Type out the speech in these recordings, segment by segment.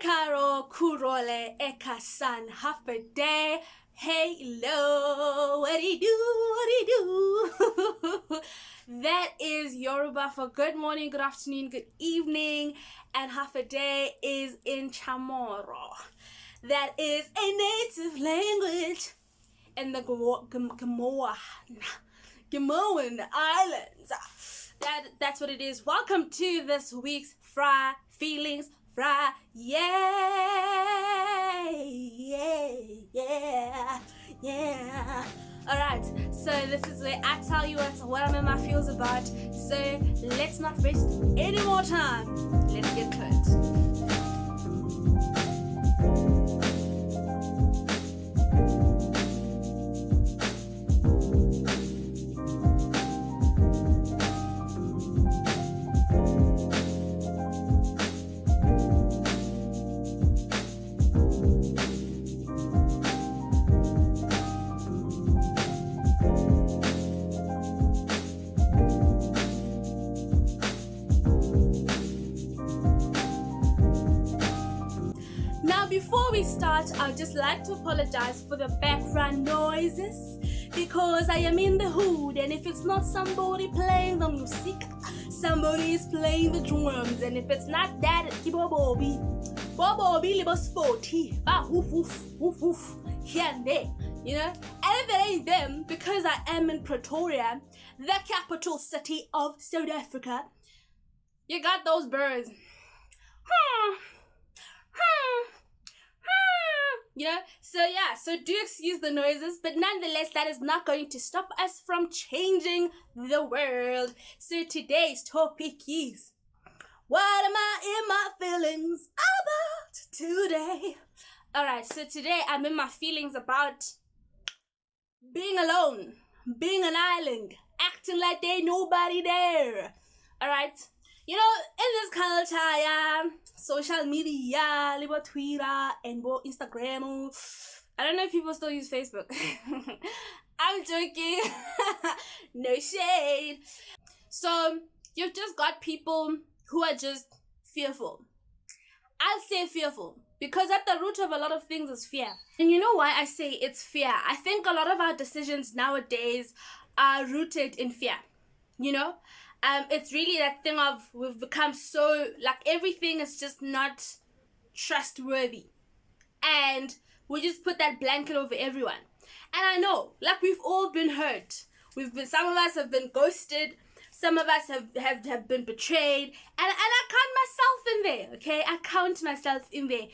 Ekaro kurole ekasan half a day. Hello, what do you do? That is Yoruba for good morning, good afternoon, good evening, and half a day is in Chamorro. That is a native language in the Gamoan Islands. That's what it is. Welcome to this week's Friyay Feelings Friyay. Yeah. Alright, so this is where I tell you what I'm in my feels about. So let's not waste any more time. Let's get to it. Before we start, I'd just like to apologize for the background noises because I am in the hood, and if it's not somebody playing the music, somebody is playing the drums, and if it's not that, it's Bobobi libo sporty, woof here and there, you know. And if it ain't them, because I am in Pretoria, the capital city of South Africa, you got those birds. You know, so do excuse the noises, but nonetheless, that is not going to stop us from changing the world. So today's topic is, what am I in my feelings about today? Alright, so today I'm in my feelings about being alone, being an island, acting like there ain't nobody there. Alright, you know, in this culture, yeah, social media, libo Twitter, and Instagram. I don't know if people still use Facebook. I'm joking. No shade. So you've just got people who are just fearful. I'll say fearful because at the root of a lot of things is fear. And you know why I say it's fear? I think a lot of our decisions nowadays are rooted in fear. You know? It's really that thing of we've become so, like, everything is just not trustworthy. And we just put that blanket over everyone. And I know, like, we've all been hurt. Some of us have been ghosted. Some of us have been betrayed. And I count myself in there, okay? I count myself in there.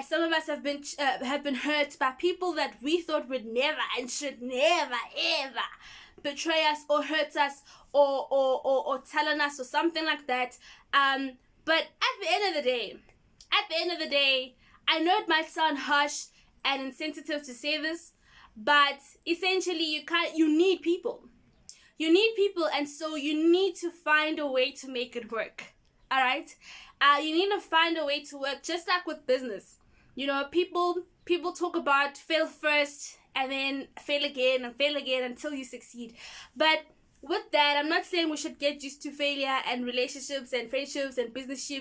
Some of us have been hurt by people that we thought would never and should never, ever betray us or hurt us or telling us or something like that. But at the end of the day, I know it might sound harsh and insensitive to say this, but essentially you need people. You need people, and so you need to find a way to make it work. All right? You need to find a way to work, just like with business. You know, people talk about fail first and then fail again until you succeed. But with that, I'm not saying we should get used to failure and relationships and friendships and business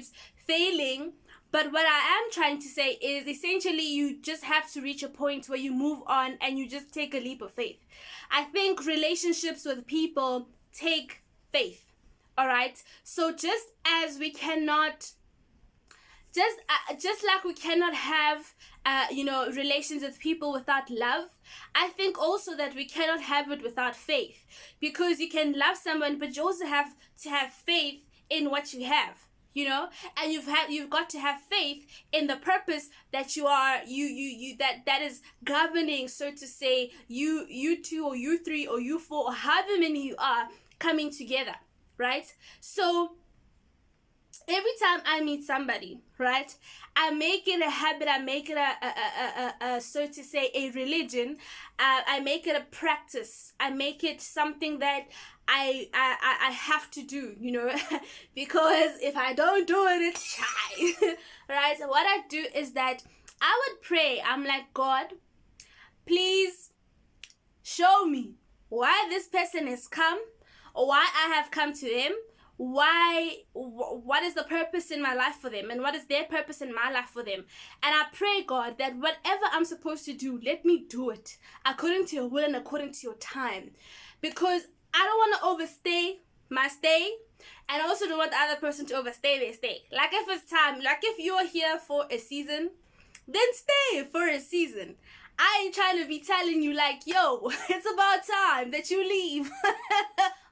failing. But what I am trying to say is essentially you just have to reach a point where you move on and you just take a leap of faith. I think relationships with people take faith. All right. So just as we cannot, just like we cannot have, relations with people without love, I think also that we cannot have it without faith, because you can love someone, but you also have to have faith in what you have. You know, and you've got to have faith in the purpose that that is governing, so to say, you two or you three or you four or however many you are coming together, right? So every time I meet somebody, right, I make it a habit, I make it a so to say, a religion, I make it a practice, I make it something that I have to do, you know, because if I don't do it, it's shy, right? So what I do is that I would pray. I'm like, God, please show me why this person has come, or why I have come to him, what is the purpose in my life for them, and what is their purpose in my life for them. And I pray, God, that whatever I'm supposed to do, let me do it according to your will and according to your time, because I don't want to overstay my stay, and I also don't want the other person to overstay their stay. Like, if it's time, like if you're here for a season, then stay for a season. I ain't trying to be telling you like, yo, it's about time that you leave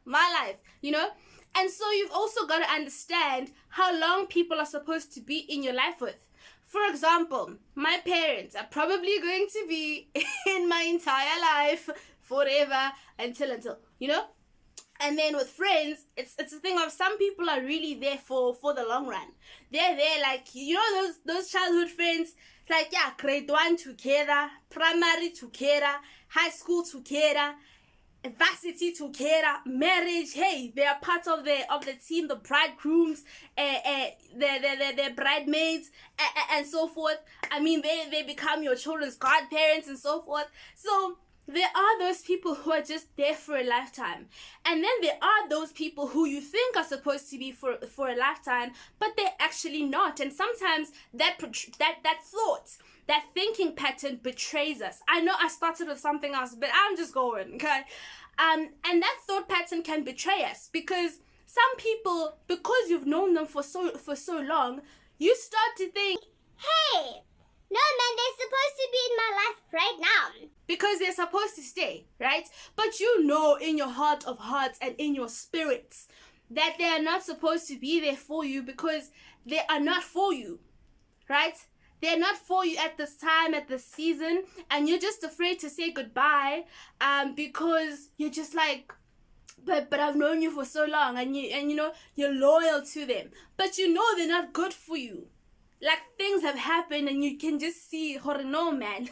my life, you know? And so you've also got to understand how long people are supposed to be in your life with. For example, my parents are probably going to be in my entire life forever until, you know? And then with friends, it's a thing of some people are really there for the long run. They're there like, you know, those childhood friends. It's like, yeah, grade 1 together, primary together, high school together, varsity together, marriage. Hey, they are part of the team, the bridegrooms, the bridesmaids, and so forth. I mean, they become your children's godparents and so forth. So there are those people who are just there for a lifetime. And then there are those people who you think are supposed to be for a lifetime, but they're actually not. And sometimes that thought, that thinking pattern betrays us. I know I started with something else, but I'm just going, okay? And that thought pattern can betray us, because some people, because you've known them for so long, you start to think, Hey, no man, they're supposed to be in my life right now. Because they're supposed to stay, right? But you know in your heart of hearts and in your spirits that they are not supposed to be there for you, because they are not for you, right? They're not for you at this time, at this season, and you're just afraid to say goodbye because you're just like, but I've known you for so long, and you know you're loyal to them, but you know they're not good for you. Like, things have happened and you can just see, no man,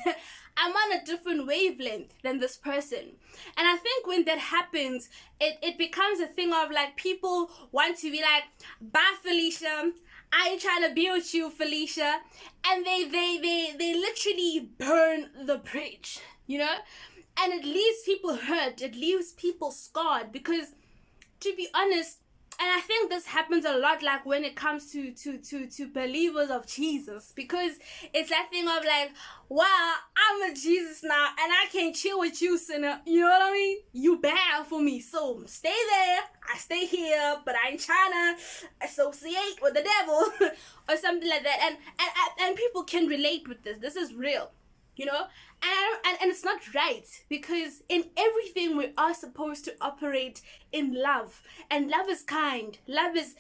I'm on a different wavelength than this person. And I think when that happens, it becomes a thing of like, people want to be like, bye Felicia, I ain't trying to be with you, Felicia. And they literally burn the bridge, you know? And it leaves people hurt, it leaves people scarred, because to be honest, and I think this happens a lot, like when it comes to believers of Jesus, because it's that thing of like, wow, I'm a Jesus now, and I can't chill with you, sinner. You know what I mean? You bad for me, so stay there. I stay here, but I ain't trying to associate with the devil or something like that. And people can relate with this. This is real, you know. And it's not right, because in everything we are supposed to operate in love, and love is kind. Love is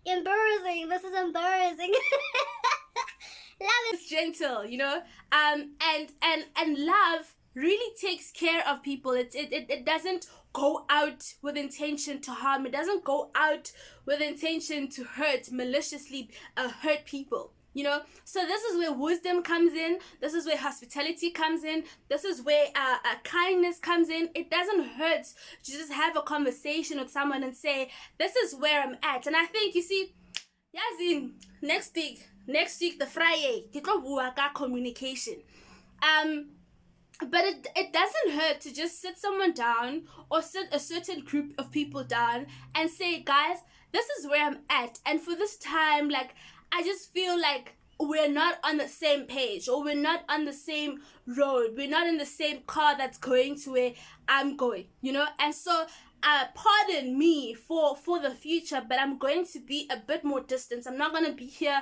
embarrassing. This is embarrassing. Love is gentle, you know. And love really takes care of people. It doesn't go out with intention to harm. It doesn't go out with intention to maliciously hurt people. You know, so this is where wisdom comes in. This is where hospitality comes in. This is where kindness comes in. It doesn't hurt to just have a conversation with someone and say, this is where I'm at. And I think, you see, Yazin, next week, the Friyay, communication. But it doesn't hurt to just sit someone down, or sit a certain group of people down and say, guys, this is where I'm at. And for this time, like, I just feel like we're not on the same page, or we're not on the same road. We're not in the same car that's going to where I'm going, you know? And so, pardon me for the future, but I'm going to be a bit more distant. I'm not going to be here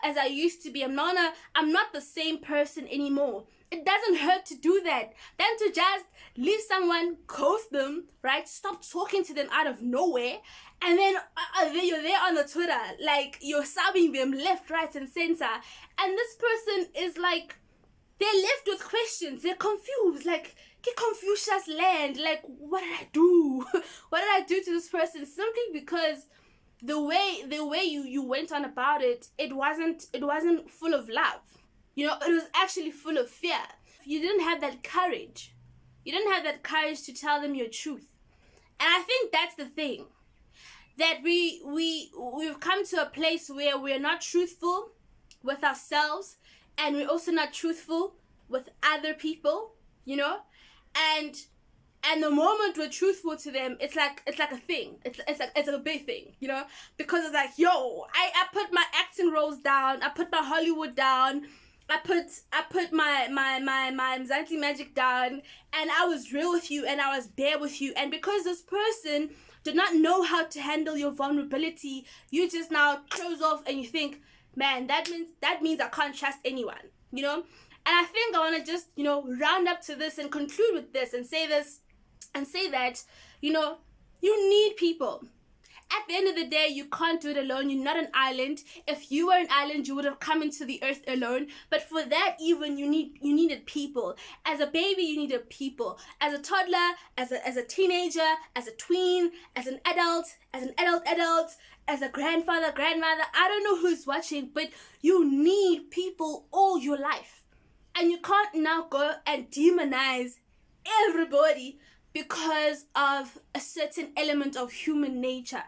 as I used to be. I'm not the same person anymore. It doesn't hurt to do that. Then to just leave someone, ghost them, right? Stop talking to them out of nowhere. And then you're there on the Twitter, like, you're subbing them left, right, and center. And this person is like, they're left with questions. They're confused. Like, get Confucius land. Like, what did I do? What did I do to this person? Simply because the way you went on about it, it wasn't full of love. You know, it was actually full of fear. You didn't have that courage. You didn't have that courage to tell them your truth. And I think that's the thing. That we've come to a place where we're not truthful with ourselves, and we're also not truthful with other people, you know? And And the moment we're truthful to them, it's like a thing. It's a big thing, you know? Because it's like, yo, I put my acting roles down, I put my Hollywood down, I put my Mzansi magic down, and I was real with you and I was bare with you. And because this person did not know how to handle your vulnerability, you just now close off and you think, man, that means I can't trust anyone, you know? And I think I want to just, you know, round up to this and conclude with this and say that, you know, you need people. At the end of the day, you can't do it alone. You're not an island. If you were an island, you would have come into the earth alone. But for that, even you needed people. As a baby, you needed people. As a toddler, as a teenager, as a tween, as an adult, as a grandfather, grandmother. I don't know who's watching, but you need people all your life. And you can't now go and demonize everybody because of a certain element of human nature.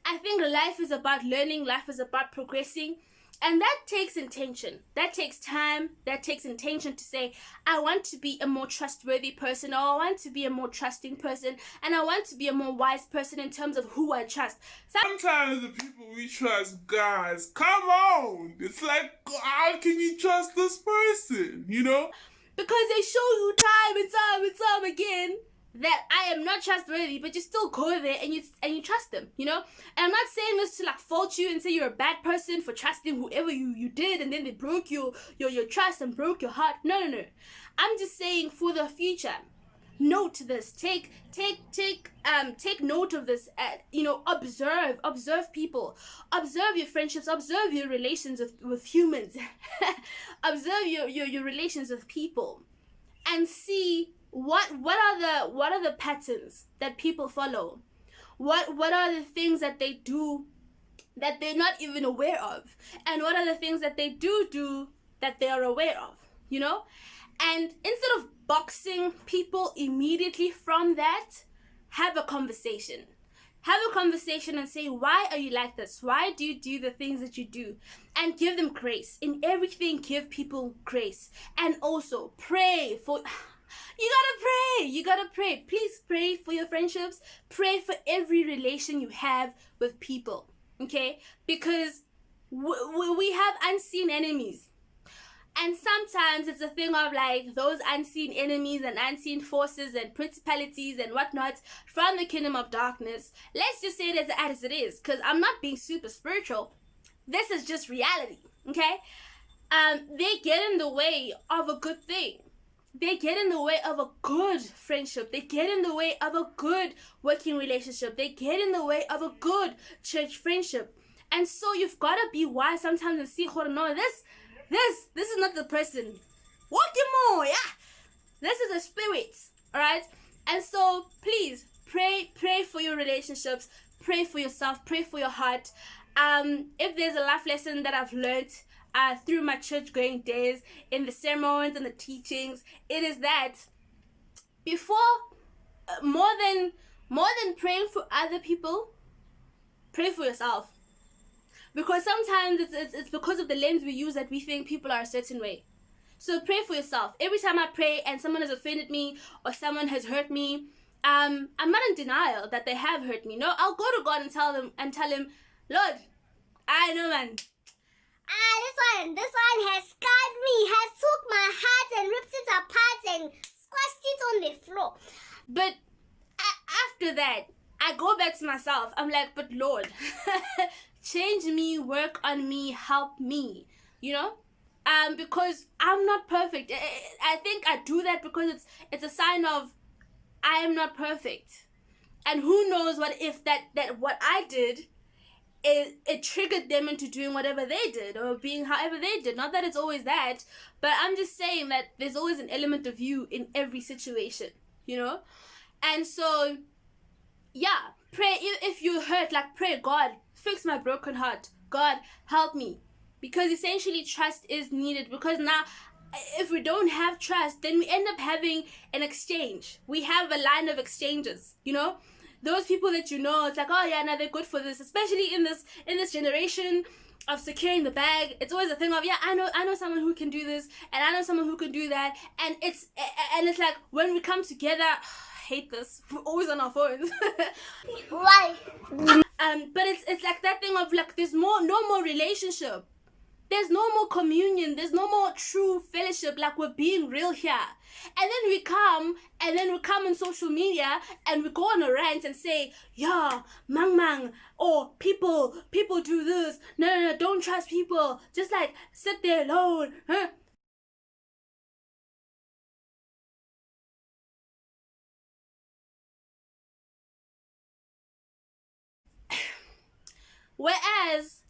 I think life is about learning, life is about progressing, and that takes intention. That takes time, that takes intention to say, I want to be a more trustworthy person, or I want to be a more trusting person, and I want to be a more wise person in terms of who I trust. Sometimes the people we trust, guys, come on. It's like, how can you trust this person, you know? Because they show you time and time and time again that I am not trustworthy, but you still go there and you trust them, you know? And I'm not saying this to like fault you and say you're a bad person for trusting whoever you did and then they broke your trust and broke your heart. No. I'm just saying for the future, note this. Take note of this. You know, observe people, observe your friendships, observe your relations with humans, observe your relations with people, and see what are the patterns that people follow. What are the things that they do that they're not even aware of, and what are the things that they do that they are aware of, you know? And instead of boxing people immediately from that, have a conversation. Have a conversation and say, why are you like this? Why do you do the things that you do? And give them grace. In everything, give people grace. And also pray for... You gotta pray. Please pray for your friendships. Pray for every relation you have with people. Okay? Because we have unseen enemies. And sometimes it's a thing of like those unseen enemies and unseen forces and principalities and whatnot from the kingdom of darkness. Let's just say it as it is, because I'm not being super spiritual. This is just reality, okay? They get in the way of a good thing. They get in the way of a good friendship. They get in the way of a good working relationship. They get in the way of a good church friendship. And so you've got to be wise sometimes and see, no, this is not the person. Walking more, yeah. This is a spirit, all right? And so please pray for your relationships. Pray for yourself. Pray for your heart. If there's a life lesson that I've learned through my church going days, in the sermons and the teachings, it is that before more than praying for other people, pray for yourself. Because sometimes it's because of the lens we use that we think people are a certain way. So pray for yourself. Every time I pray and someone has offended me or someone has hurt me, I'm not in denial that they have hurt me. No, I'll go to God and tell him, Lord, I know, man. This one has scarred me, has took my heart and ripped it apart and squashed it on the floor. But after that, I go back to myself. I'm like, but Lord, change me, work on me, help me, you know? Because I'm not perfect. I think I do that because it's a sign of I am not perfect. And who knows what if that what I did, it triggered them into doing whatever they did or being however they did. Not that it's always that, but I'm just saying that there's always an element of you in every situation, you know? And so, yeah, pray. If you hurt, like pray, God, fix my broken heart. God, help me. Because essentially trust is needed. Because now, if we don't have trust, then we end up having an exchange. We have a line of exchanges, you know? Those people that you know, it's like, oh yeah, no, they're good for this. Especially in this generation of securing the bag, it's always a thing of, yeah, I know someone who can do this, and I know someone who can do that, and it's like when we come together, hate this. We're always on our phones. Why? But it's like that thing of like there's no more relationship. There's no more communion. There's no more true fellowship. Like we're being real here. And then we come on social media and we go on a rant and say, yeah, mang, or people do this. No, don't trust people. Just like sit there alone. Huh? Whereas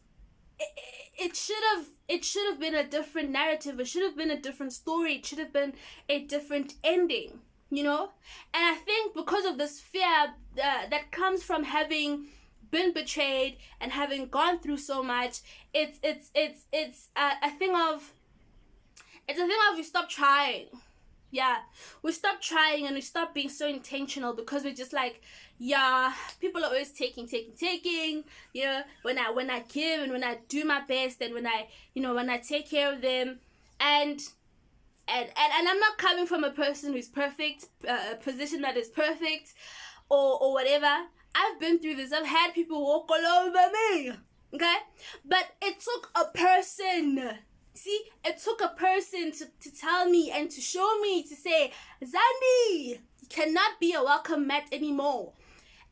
it should have been a different narrative. It should have been a different story. It should have been a different ending, you know. And I think because of this fear that comes from having been betrayed and having gone through so much, it's a thing of we stop trying. Yeah, we stop trying and we stop being so intentional because we're just like, yeah, people are always taking. You know, when I give and when I do my best and when I take care of them, and I'm not coming from a person who's perfect, a position that is perfect, or whatever. I've been through this. I've had people walk all over me. Okay, but it took a person. See, it took a person to tell me and to show me, to say, Zandi, you cannot be a welcome mat anymore.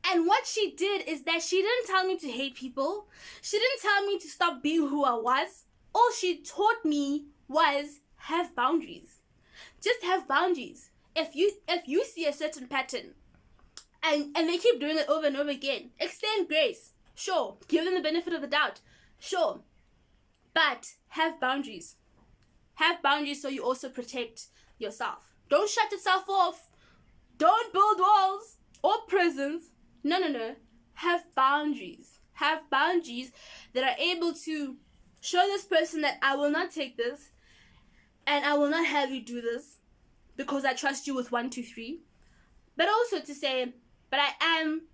And what she did is that she didn't tell me to hate people. She didn't tell me to stop being who I was. All she taught me was have boundaries. Just have boundaries. If you see a certain pattern and they keep doing it over and over again, extend grace. Sure. Give them the benefit of the doubt. Sure. But have boundaries. Have boundaries so you also protect yourself. Don't shut yourself off. Don't build walls or prisons. No. Have boundaries. Have boundaries that are able to show this person that I will not take this and I will not have you do this because I trust you with 1, 2, 3. But also to say, but I am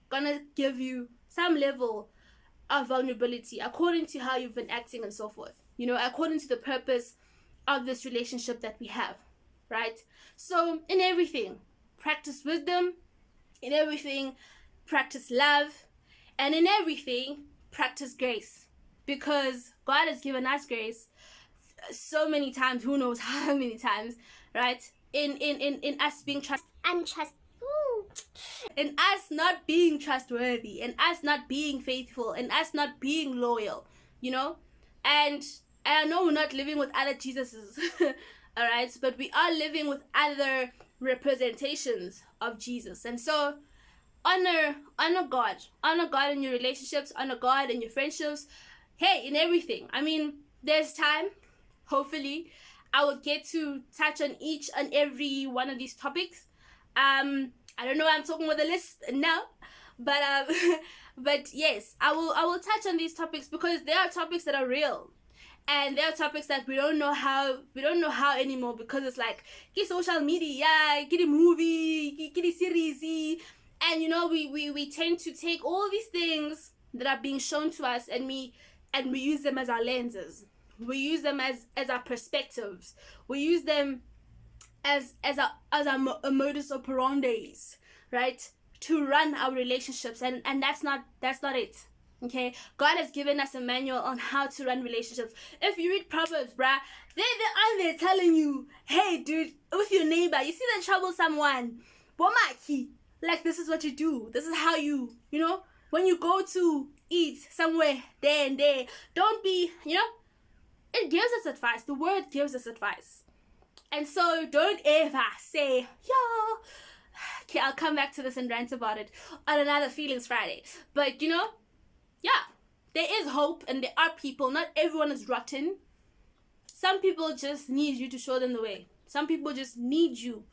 gonna give you some level of vulnerability according to how you've been acting and so forth, you know, according to the purpose of this relationship that we have, right? So in everything, practice wisdom. In everything, practice love. And in everything, practice grace, because God has given us grace so many times, who knows how many times, right? In us being in us not being trustworthy, in us not being faithful, in us not being loyal, you know. And I know we're not living with other Jesuses, all right, but we are living with other representations of Jesus. And so honor God in your relationships, honor God in your friendships, hey, in everything. I mean, there's time, hopefully I will get to touch on each and every one of these topics. I don't know why I'm talking with a list now, but but yes, I will touch on these topics because there are topics that are real, and there are topics that we don't know how anymore, because it's like get social media, get a movie, get a series, and you know we tend to take all these things that are being shown to us and we use them as our lenses. We use them as our perspectives. We use them as our modus operandi, right, to run our relationships, and that's not it. Okay, God has given us a manual on how to run relationships. If you read Proverbs, bruh, they're on there telling you, hey dude, with your neighbor, you see that troublesome one, like this is what you do, this is how you know, when you go to eat somewhere there and there, don't be, you know, it gives us advice. The word gives us advice. And so don't ever say, yeah, okay, I'll come back to this and rant about it on another Feelings Friday. But, you know, yeah, there is hope and there are people. Not everyone is rotten. Some people just need you to show them the way. Some people just need you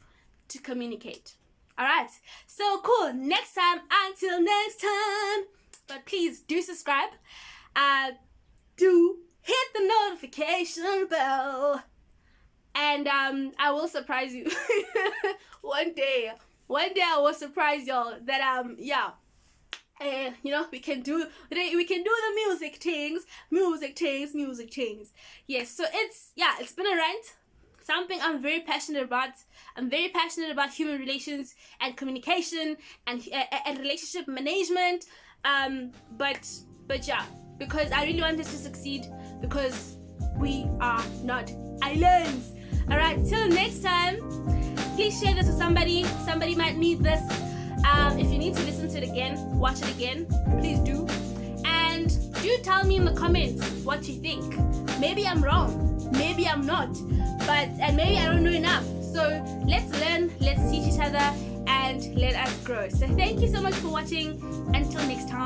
to communicate. All right. So cool. Next time, until next time. But please do subscribe. Do hit the notification bell. And I will surprise you one day I will surprise y'all that you know, we can do the music things. Yes, so it's been a rant. something I'm very passionate about. I'm very passionate about human relations and communication and relationship management. But yeah, because I really want us to succeed, because we are not islands. All right, till next time, please share this with somebody. Somebody might need this. If you need to listen to it again, watch it again, please do. And do tell me in the comments what you think. Maybe I'm wrong, maybe I'm not, and maybe I don't know enough. So let's learn, let's teach each other, and let us grow. So thank you so much for watching. Until next time.